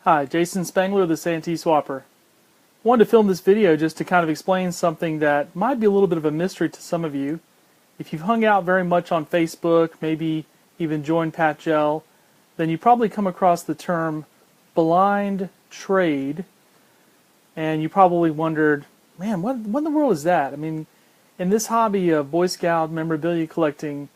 Hi, Jason Spangler, the Santee Swapper. Wanted to film this video just to kind of explain something that might be a little bit of a mystery to some of you. If you've hung out very much on Facebook, maybe even joined PatGel, then you probably come across the term blind trade, and you probably wondered, man, what in the world is that? I mean, in this hobby of Boy Scout memorabilia collecting,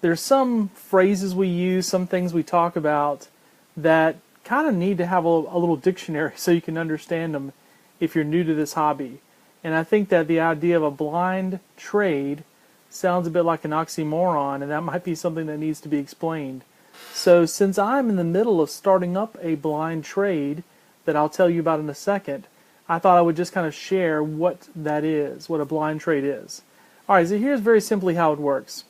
there's some phrases we use, some things we talk about that kind of need to have a little dictionary so you can understand them if you're new to this hobby. And I think that the idea of a blind trade sounds a bit like an oxymoron, and that might be something that needs to be explained. So since I'm in the middle of starting up a blind trade that I'll tell you about in a second, I thought I would just kind of share what that is, what a blind trade is. Alright, so here's very simply how it works.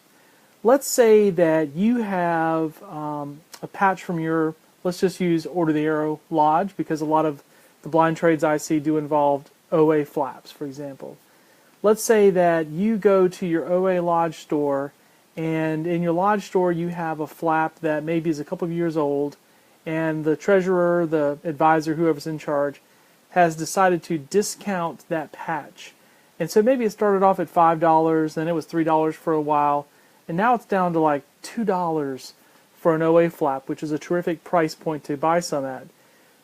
Let's say that you have a patch from your, let's just use Order the Arrow Lodge, because a lot of the blind trades I see do involve OA flaps, for example. Let's say that you go to your OA Lodge store, and in your Lodge store you have a flap that maybe is a couple of years old, and the treasurer, the advisor, whoever's in charge, has decided to discount that patch. And so maybe it started off at $5, then it was $3 for a while, and now it's down to like $2 for an OA flap, which is a terrific price point to buy some at.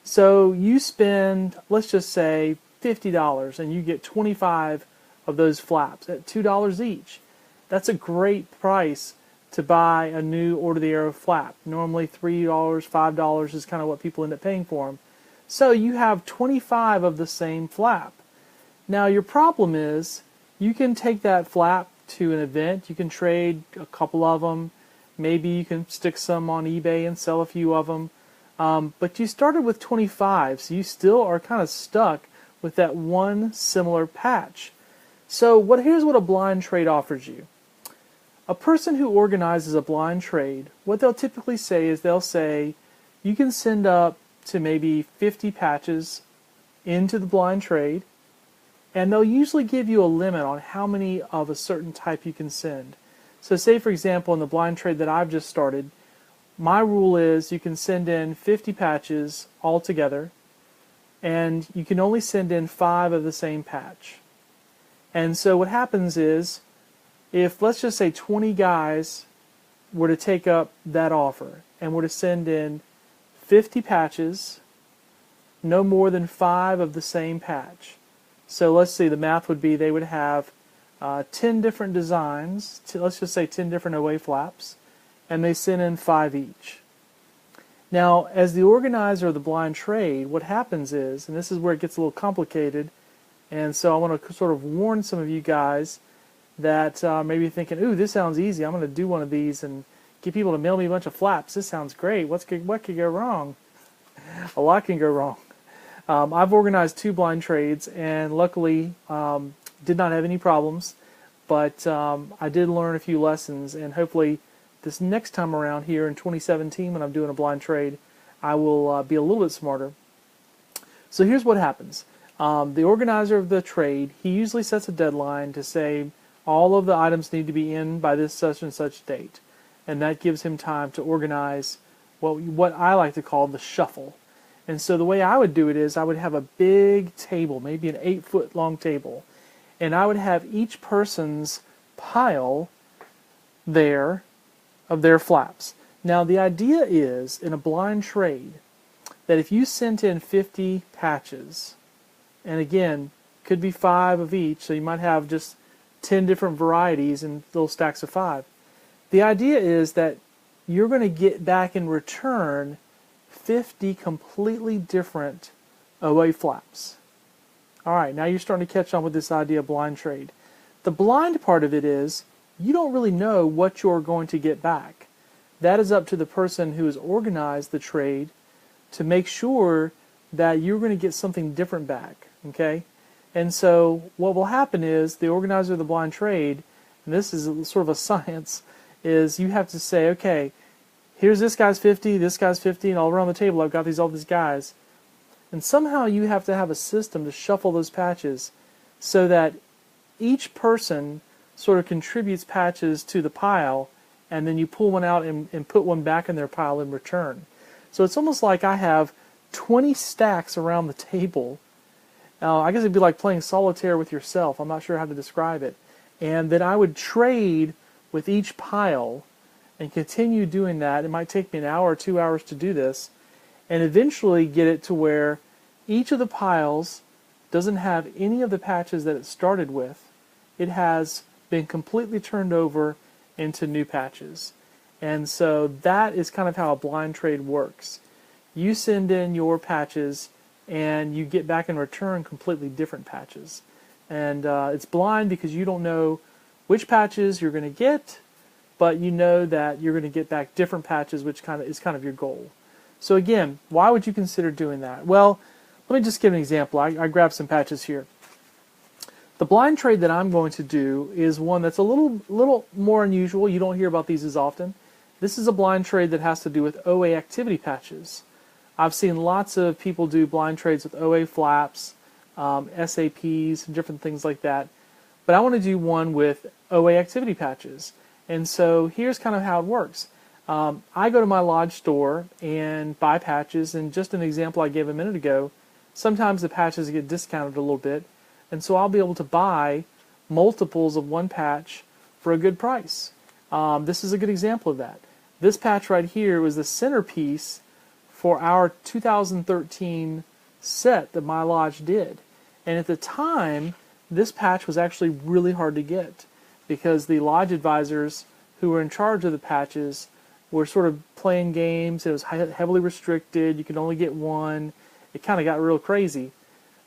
So you spend, let's just say, $50, and you get 25 of those flaps at $2 each. That's a great price to buy a new Order the Arrow flap. Normally $3, $5 is kind of what people end up paying for them. So you have 25 of the same flap. Now your problem is, you can take that flap to an event, you can trade a couple of them, maybe you can stick some on eBay and sell a few of them, but you started with 25, so you still are kind of stuck with that one similar patch. So here's what a blind trade offers you. A person who organizes a blind trade, what they'll typically say is they'll say, you can send up to maybe 50 patches into the blind trade, and they'll usually give you a limit on how many of a certain type you can send. So say, for example, in the blind trade that I've just started, my rule is you can send in 50 patches altogether, and you can only send in 5 of the same patch. And so what happens is, if let's just say 20 guys were to take up that offer and were to send in 50 patches, no more than 5 of the same patch. So let's see, the math would be they would have 10 different designs, let's just say 10 different OA flaps, and they send in 5 each. Now, as the organizer of the blind trade, what happens is, and this is where it gets a little complicated, and so I want to sort of warn some of you guys that maybe thinking, ooh, this sounds easy, I'm going to do one of these and get people to mail me a bunch of flaps. This sounds great. What could go wrong? A lot can go wrong. I've organized 2 blind trades, and luckily did not have any problems, but I did learn a few lessons, and hopefully this next time around here in 2017 when I'm doing a blind trade, I will be a little bit smarter. So here's what happens. The organizer of the trade, he usually sets a deadline to say all of the items need to be in by this such and such date, and that gives him time to organize what I like to call the shuffle. And so the way I would do it is I would have a big table, maybe an 8-foot long table, and I would have each person's pile there of their flaps. Now the idea is, in a blind trade, that if you sent in 50 patches, and again, could be 5 of each, so you might have just 10 different varieties and little stacks of 5. The idea is that you're going to get back in return 50 completely different OA flaps. Alright, now you're starting to catch on with this idea of blind trade. The blind part of it is, you don't really know what you're going to get back. That is up to the person who has organized the trade to make sure that you're going to get something different back. Okay? And so what will happen is, the organizer of the blind trade, and this is sort of a science, is you have to say, okay, here's this guy's 50, this guy's 50, and all around the table I've got all these guys. And somehow you have to have a system to shuffle those patches so that each person sort of contributes patches to the pile, and then you pull one out and put one back in their pile in return. So it's almost like I have 20 stacks around the table. I guess it'd be like playing solitaire with yourself. I'm not sure how to describe it. And then I would trade with each pile and continue doing that. It might take me an hour or 2 hours to do this, and eventually get it to where each of the piles doesn't have any of the patches that it started with. It has been completely turned over into new patches. And so that is kind of how a blind trade works. You send in your patches and you get back in return completely different patches. And it's blind because you don't know which patches you're going to get, but you know that you're going to get back different patches, which is kind of your goal. So again, why would you consider doing that? Well, let me just give an example. I grabbed some patches here. The blind trade that I'm going to do is one that's a little more unusual. You don't hear about these as often. This is a blind trade that has to do with OA activity patches. I've seen lots of people do blind trades with OA flaps, SAPs, and different things like that. But I want to do one with OA activity patches. And so here's kind of how it works. I go to my lodge store and buy patches, and just an example I gave a minute ago, sometimes the patches get discounted a little bit, and so I'll be able to buy multiples of one patch for a good price. This is a good example of that. This patch right here was the centerpiece for our 2013 set that my lodge did. And at the time, this patch was actually really hard to get because the lodge advisors who were in charge of the patches were sort of playing games. It was heavily restricted. You could only get one. It kind of got real crazy.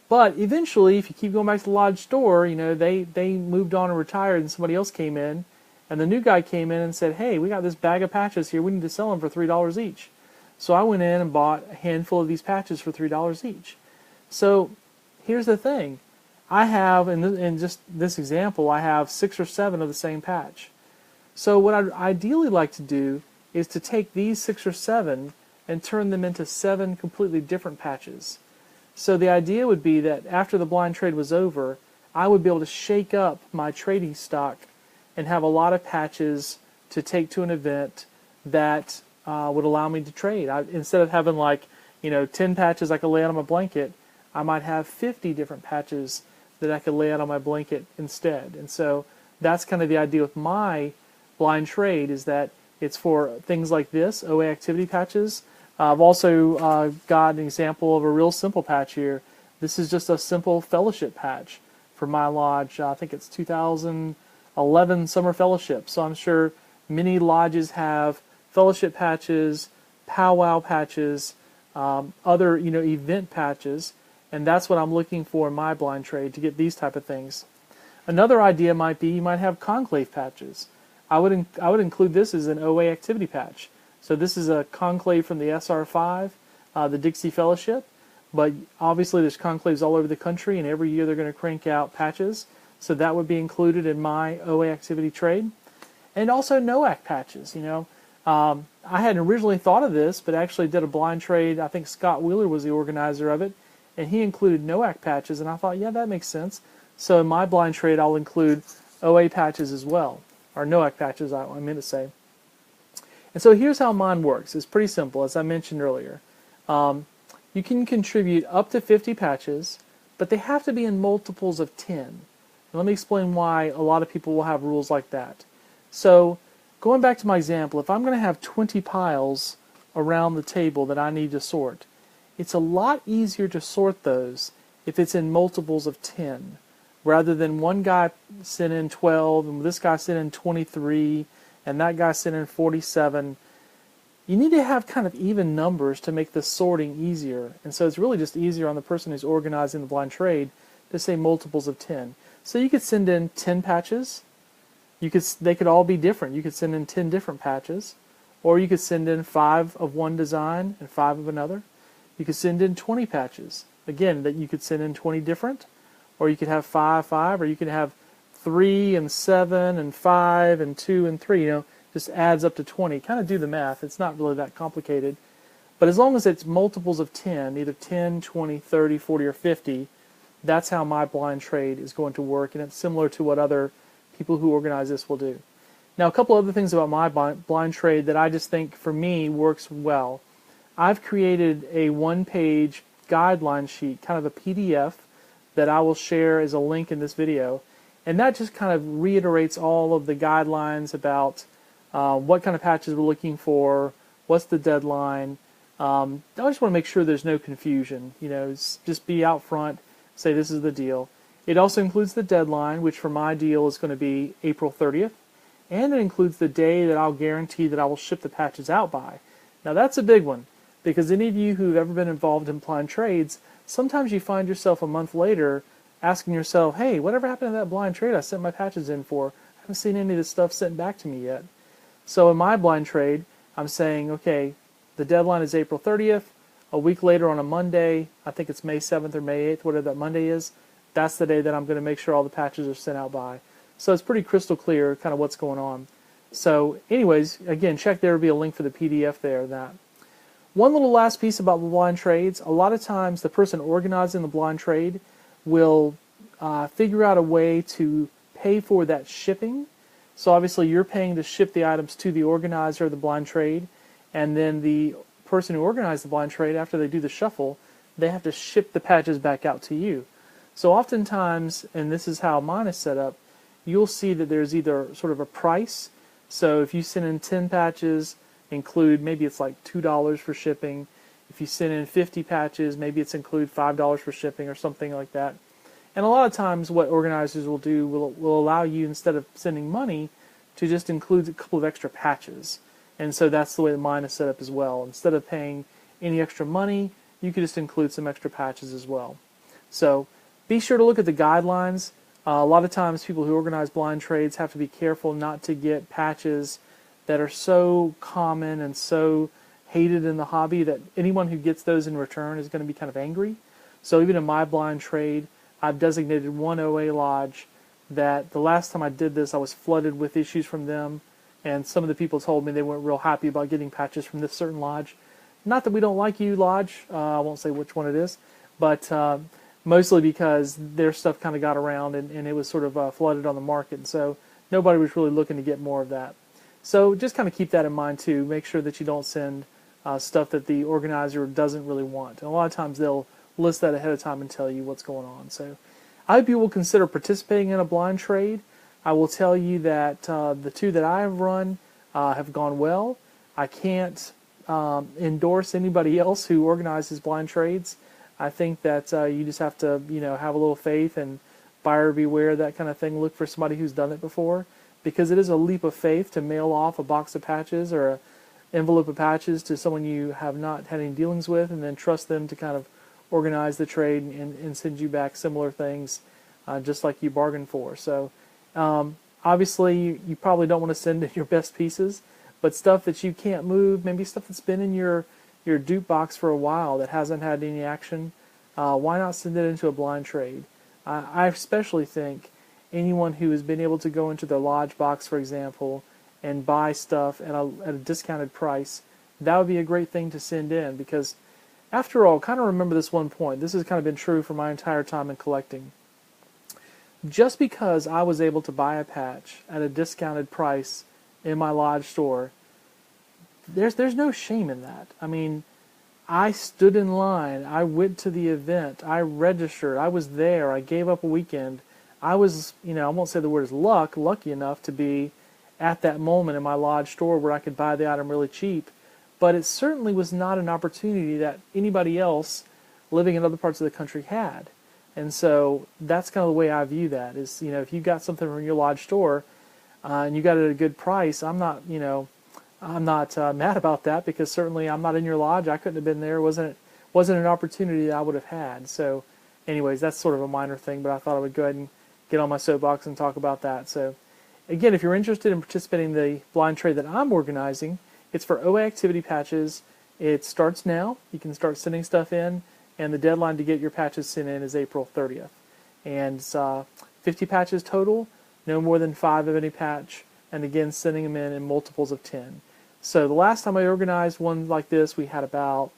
But eventually, if you keep going back to the lodge store, you know, they moved on and retired, and somebody else came in, and the new guy came in and said, hey, we got this bag of patches here. We need to sell them for $3 each. So I went in and bought a handful of these patches for $3 each. So here's the thing. I have, in just this example, I have 6 or 7 of the same patch. So what I'd ideally like to do is to take these 6 or 7 and turn them into 7 completely different patches. So the idea would be that after the blind trade was over, I would be able to shake up my trading stock and have a lot of patches to take to an event that would allow me to trade. Instead of having 10 patches I could lay out on my blanket, I might have 50 different patches that I could lay out on my blanket instead. And so that's kind of the idea with my blind trade, is that it's for things like this, OA activity patches. I've also got an example of a real simple patch here. This is just a simple fellowship patch for my lodge. I think it's 2011 Summer Fellowship. So I'm sure many lodges have fellowship patches, powwow patches, other event patches, and that's what I'm looking for in my blind trade, to get these type of things. Another idea might be you might have conclave patches. I would include this as an OA activity patch. So this is a conclave from the SR5, the Dixie Fellowship, but obviously there's conclaves all over the country, and every year they're going to crank out patches. So that would be included in my OA activity trade. And also NOAC patches. I hadn't originally thought of this, but actually did a blind trade. I think Scott Wheeler was the organizer of it, and he included NOAC patches, and I thought, yeah, that makes sense. So in my blind trade, I'll include OA patches as well, or NOAC patches, I meant to say. And so here's how mine works. It's pretty simple, as I mentioned earlier. You can contribute up to 50 patches, but they have to be in multiples of 10. And let me explain why a lot of people will have rules like that. So going back to my example, if I'm going to have 20 piles around the table that I need to sort, it's a lot easier to sort those if it's in multiples of 10, rather than one guy sent in 12, and this guy sent in 23, and that guy sent in 47. You need to have kind of even numbers to make the sorting easier. And so it's really just easier on the person who's organizing the blind trade to say multiples of 10. So you could send in 10 patches. They could all be different. You could send in 10 different patches. Or you could send in 5 of one design and 5 of another. You could send in 20 patches. Again, that you could send in 20 different. Or you could have 5, 5, or you could have 3 and 7 and 5 and 2 and 3, just adds up to 20. Kind of do the math. It's not really that complicated. But as long as it's multiples of 10, either 10, 20, 30, 40, or 50, that's how my blind trade is going to work, and it's similar to what other people who organize this will do. Now, a couple other things about my blind trade that I just think, for me, works well. I've created a one-page guideline sheet, kind of a PDF, that I will share as a link in this video. And that just kind of reiterates all of the guidelines about what kind of patches we're looking for, what's the deadline. I just want to make sure there's no confusion. Just be out front, say this is the deal. It also includes the deadline, which for my deal is going to be April 30th. And it includes the day that I'll guarantee that I will ship the patches out by. Now that's a big one, because any of you who've ever been involved in blind trades, sometimes you find yourself a month later asking yourself, hey, whatever happened to that blind trade I sent my patches in for? I haven't seen any of this stuff sent back to me yet. So in my blind trade, I'm saying, okay, the deadline is April 30th. A week later on a Monday, I think it's May 7th or May 8th, whatever that Monday is, that's the day that I'm going to make sure all the patches are sent out by. So it's pretty crystal clear kind of what's going on. So anyways, again, check there will be a link for the PDF there. That one little last piece about the blind trades, a lot of times the person organizing the blind trade will figure out a way to pay for that shipping. So obviously you're paying to ship the items to the organizer of the blind trade, and then the person who organized the blind trade, after they do the shuffle, they have to ship the patches back out to you. So oftentimes, and this is how mine is set up, you'll see that there's either sort of a price. So if you send in 10 patches, include, maybe it's like $2 for shipping. If you send in 50 patches, maybe it's include $5 for shipping or something like that. And a lot of times what organizers will do will allow you, instead of sending money, to just include a couple of extra patches. And so that's the way mine is set up as well. Instead of paying any extra money, you could just include some extra patches as well. So be sure to look at the guidelines. A lot of times people who organize blind trades have to be careful not to get patches that are so common and so hated in the hobby that anyone who gets those in return is going to be kind of angry. So even in my blind trade, I've designated one OA lodge that the last time I did this, I was flooded with issues from them, and some of the people told me they weren't real happy about getting patches from this certain lodge. Not that we don't like you, lodge. I won't say which one it is, but mostly because their stuff kind of got around and it was sort of flooded on the market, and so nobody was really looking to get more of that. So just kind of keep that in mind too. Make sure that you don't send stuff that the organizer doesn't really want. And a lot of times they'll list that ahead of time and tell you what's going on. So I hope you will consider participating in a blind trade. I will tell you that the two that I have run have gone well. I can't endorse anybody else who organizes blind trades. I think that you just have to, have a little faith and buyer beware, that kind of thing. Look for somebody who's done it before, because it is a leap of faith to mail off a box of patches or an envelope of patches to someone you have not had any dealings with, and then trust them to kind of organize the trade and send you back similar things just like you bargained for. So obviously you probably don't want to send in your best pieces, but stuff that you can't move, maybe stuff that's been in your dupe box for a while that hasn't had any action, why not send it into a blind trade? I especially think anyone who has been able to go into their lodge box, for example, and buy stuff at a discounted price, that would be a great thing to send in, because after all, kind of remember this one point. This has kind of been true for my entire time in collecting. Just because I was able to buy a patch at a discounted price in my lodge store, there's no shame in that. I mean, I stood in line, I went to the event, I registered, I was there, I gave up a weekend. I was, I won't say the word is lucky enough to be at that moment in my lodge store where I could buy the item really cheap, but it certainly was not an opportunity that anybody else living in other parts of the country had. And so that's kind of the way I view that, is, if you got something from your lodge store and you got it at a good price, I'm not mad about that, because certainly I'm not in your lodge. I couldn't have been there. It wasn't an opportunity that I would have had. So anyways, that's sort of a minor thing, but I thought I would go ahead and get on my soapbox and talk about that. So again, if you're interested in participating in the blind trade that I'm organizing, it's for OA activity patches. It starts now. You can start sending stuff in, and the deadline to get your patches sent in is April 30th. And it's 50 patches total, no more than 5 of any patch, and again, sending them in multiples of 10. So the last time I organized one like this, we had about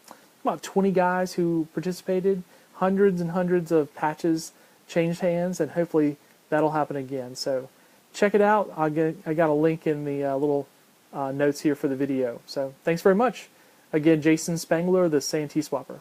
20 guys who participated, hundreds and hundreds of patches changed hands, and hopefully that'll happen again. So check it out. I got a link in the little notes here for the video. So thanks very much. Again, Jason Spangler, the Santee Swapper.